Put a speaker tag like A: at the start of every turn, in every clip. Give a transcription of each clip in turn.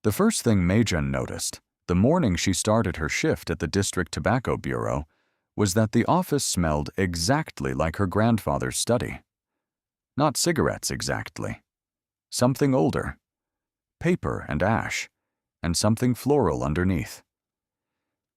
A: The first thing Meijun noticed, the morning she started her shift at the District Tobacco Bureau, was that the office smelled exactly like her grandfather's study. Not cigarettes exactly. Something older. Paper and ash, and something floral underneath.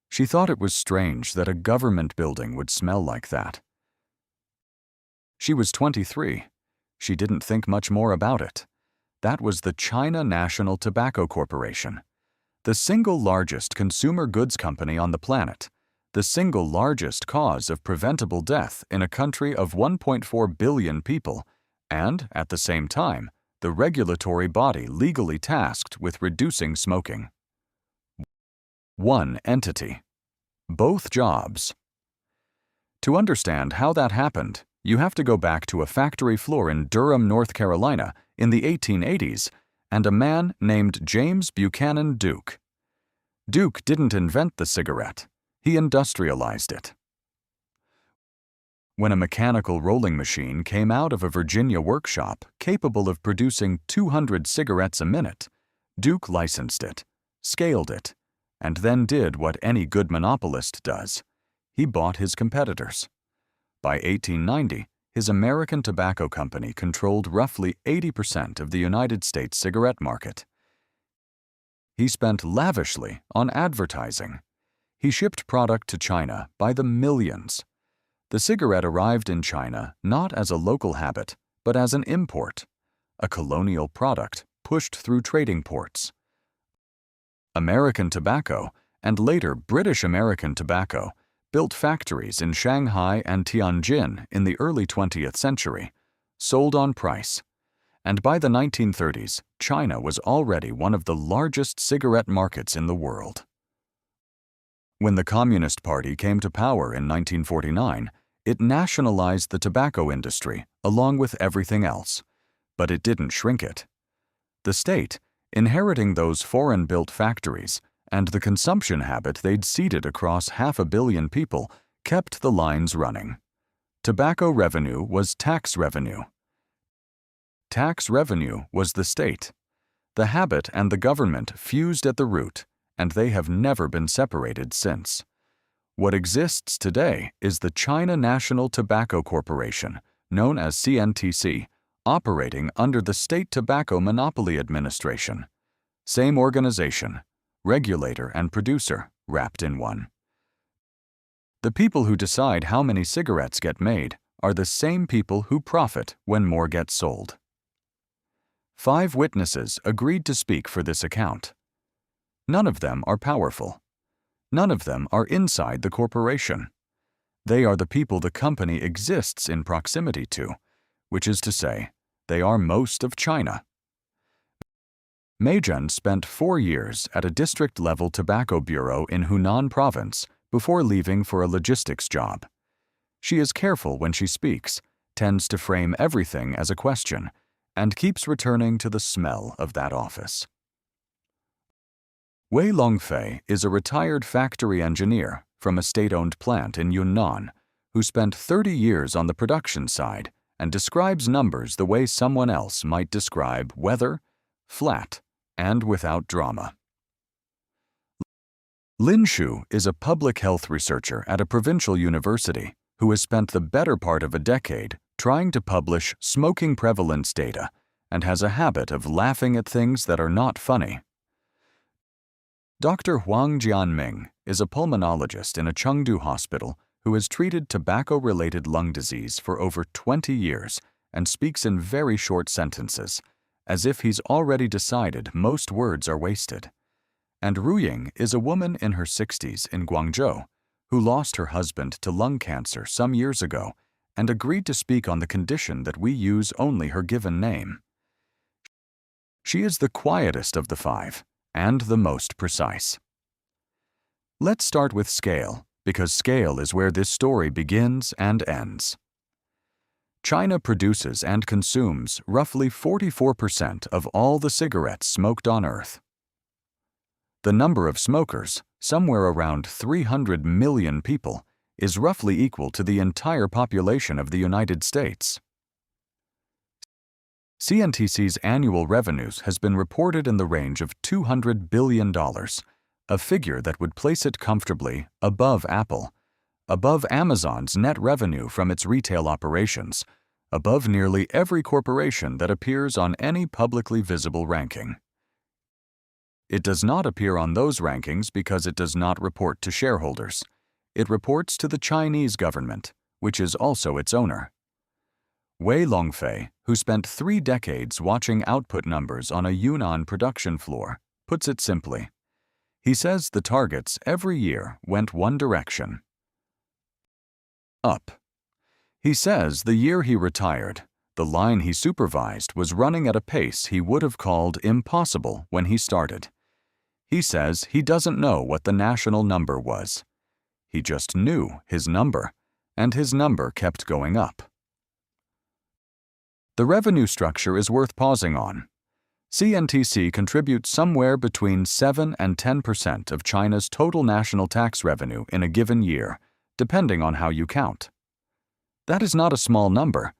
A: She thought it was strange that a government building would smell like that. She was 23. She didn't think much more about it. That was the China National Tobacco Corporation, the single largest consumer goods company on the planet, the single largest cause of preventable death in a country of 1.4 billion people, and, at the same time, the regulatory body legally tasked with reducing smoking. One entity. Both jobs. To understand how that happened, you have to go back to a factory floor in Durham, North Carolina in the 1880s and a man named James Buchanan Duke. Duke didn't invent the cigarette. He industrialized it. When a mechanical rolling machine came out of a Virginia workshop capable of producing 200 cigarettes a minute, Duke licensed it, scaled it, and then did what any good monopolist does. He bought his competitors. By 1890, his American Tobacco Company controlled roughly 80% of the United States cigarette market. He spent lavishly on advertising. He shipped product to China by the millions. The cigarette arrived in China not as a local habit, but as an import, a colonial product pushed through trading ports. American Tobacco, and later British American Tobacco, built factories in Shanghai and Tianjin in the early 20th century, sold on price, and by the 1930s, China was already one of the largest cigarette markets in the world. When the Communist Party came to power in 1949, it nationalized the tobacco industry along with everything else, but it didn't shrink it. The state, inheriting those foreign-built factories and the consumption habit they'd seeded across 500 million people, kept the lines running. Tobacco revenue was tax revenue. Tax revenue was the state. The habit and the government fused at the root, and they have never been separated since. What exists today is the China National Tobacco Corporation, known as CNTC, operating under the State Tobacco Monopoly Administration. Same organization, regulator and producer, wrapped in one. The people who decide how many cigarettes get made are the same people who profit when more get sold. 5 witnesses agreed to speak for this account. None of them are powerful. None of them are inside the corporation. They are the people the company exists in proximity to, which is to say, they are most of China. Meijun spent 4 years at a district-level tobacco bureau in Hunan province before leaving for a logistics job. She is careful when she speaks, tends to frame everything as a question, and keeps returning to the smell of that office. Wei Longfei is a retired factory engineer from a state-owned plant in Yunnan who spent 30 years on the production side and describes numbers the way someone else might describe weather, flat, and without drama. Lin Shu is a public health researcher at a provincial university who has spent the better part of a decade trying to publish smoking prevalence data and has a habit of laughing at things that are not funny. Dr. Huang Jianming is a pulmonologist in a Chengdu hospital who has treated tobacco-related lung disease for over 20 years and speaks in very short sentences, as if he's already decided most words are wasted. And Ru Ying is a woman in her 60s in Guangzhou who lost her husband to lung cancer some years ago and agreed to speak on the condition that we use only her given name. She is the quietest of the 5 and the most precise. Let's start with scale, because scale is where this story begins and ends. China produces and consumes roughly 44% of all the cigarettes smoked on Earth. The number of smokers, somewhere around 300 million people, is roughly equal to the entire population of the United States. CNTC's annual revenues has been reported in the range of $200 billion, a figure that would place it comfortably above Apple, above Amazon's net revenue from its retail operations, above nearly every corporation that appears on any publicly visible ranking. It does not appear on those rankings because it does not report to shareholders. It reports to the Chinese government, which is also its owner. Wei Longfei, who spent 3 decades watching output numbers on a Yunnan production floor, puts it simply. He says the targets every year went one direction: up. He says the year he retired, the line he supervised was running at a pace he would have called impossible when he started. He says he doesn't know what the national number was. He just knew his number, and his number kept going up. The revenue structure is worth pausing on. CNTC contributes somewhere between 7 and 10% of China's total national tax revenue in a given year, depending on how you count. That is not a small number.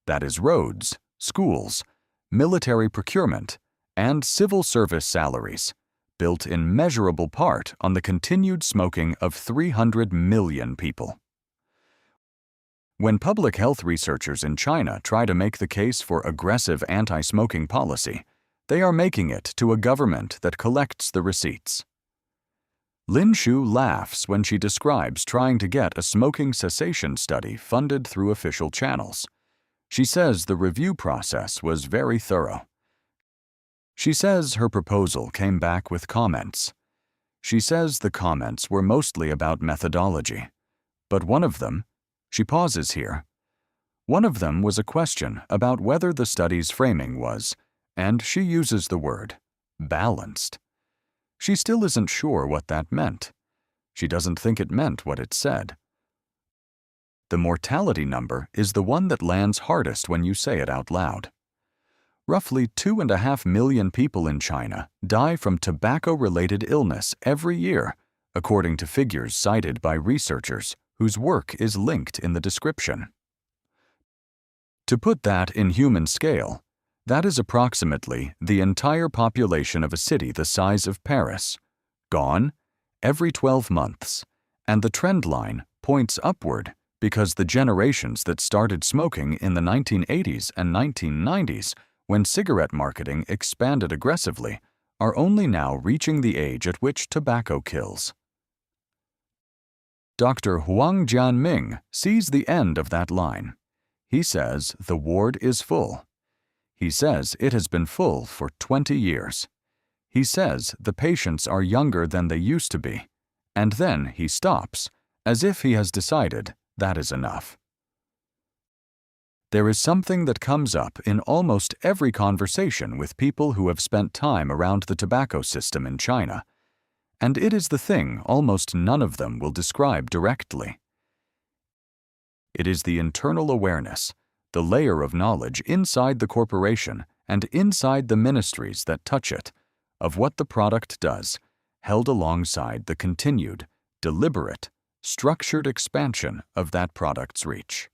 A: That is roads, schools, military procurement, and civil service salaries, built in measurable part on the continued smoking of 300 million people. When public health researchers in China try to make the case for aggressive anti-smoking policy, they are making it to a government that collects the receipts. Lin Shu laughs when she describes trying to get a smoking cessation study funded through official channels. She says the review process was very thorough. She says her proposal came back with comments. She says the comments were mostly about methodology. But one of them, she pauses here, one of them was a question about whether the study's framing was, and she uses the word, balanced. She still isn't sure what that meant. She doesn't think it meant what it said. The mortality number is the one that lands hardest when you say it out loud. Roughly 2.5 million people in China die from tobacco-related illness every year, according to figures cited by researchers whose work is linked in the description. To put that in human scale, that is approximately the entire population of a city the size of Paris, gone every 12 months, and the trend line points upward because the generations that started smoking in the 1980s and 1990s, when cigarette marketing expanded aggressively, are only now reaching the age at which tobacco kills. Dr. Huang Jianming sees the end of that line. He says the ward is full. He says it has been full for 20 years. He says the patients are younger than they used to be, and then he stops, as if he has decided that is enough. There is something that comes up in almost every conversation with people who have spent time around the tobacco system in China, and it is the thing almost none of them will describe directly. It is the internal awareness, the layer of knowledge inside the corporation and inside the ministries that touch it, of what the product does, held alongside the continued, deliberate, structured expansion of that product's reach.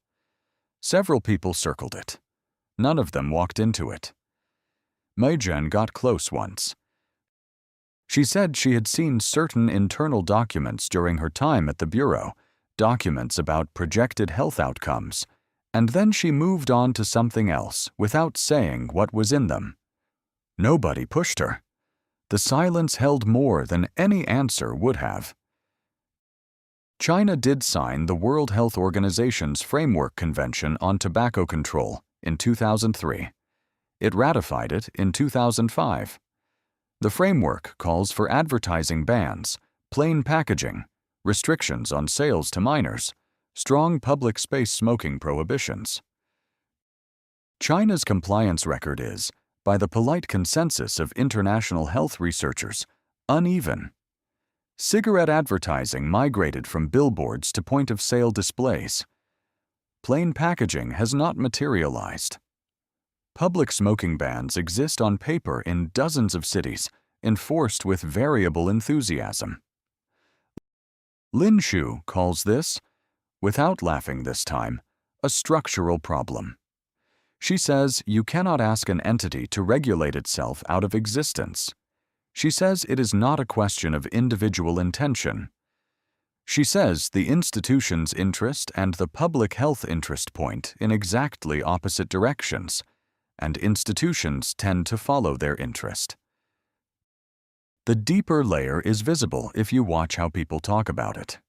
A: Several people circled it. None of them walked into it. Mei Zhen got close once. She said she had seen certain internal documents during her time at the Bureau, documents about projected health outcomes, and then she moved on to something else without saying what was in them. Nobody pushed her. The silence held more than any answer would have. China did sign the World Health Organization's Framework Convention on Tobacco Control in 2003. It ratified it in 2005. The framework calls for advertising bans, plain packaging, restrictions on sales to minors, strong public space smoking prohibitions. China's compliance record is, by the polite consensus of international health researchers, uneven. Cigarette advertising migrated from billboards to point-of-sale displays. Plain packaging has not materialized. Public smoking bans exist on paper in dozens of cities, enforced with variable enthusiasm. Lin Shu calls this, without laughing this time, a structural problem. She says you cannot ask an entity to regulate itself out of existence. She says it is not a question of individual intention. She says the institution's interest and the public health interest point in exactly opposite directions, and institutions tend to follow their interest. The deeper layer is visible if you watch how people talk about it.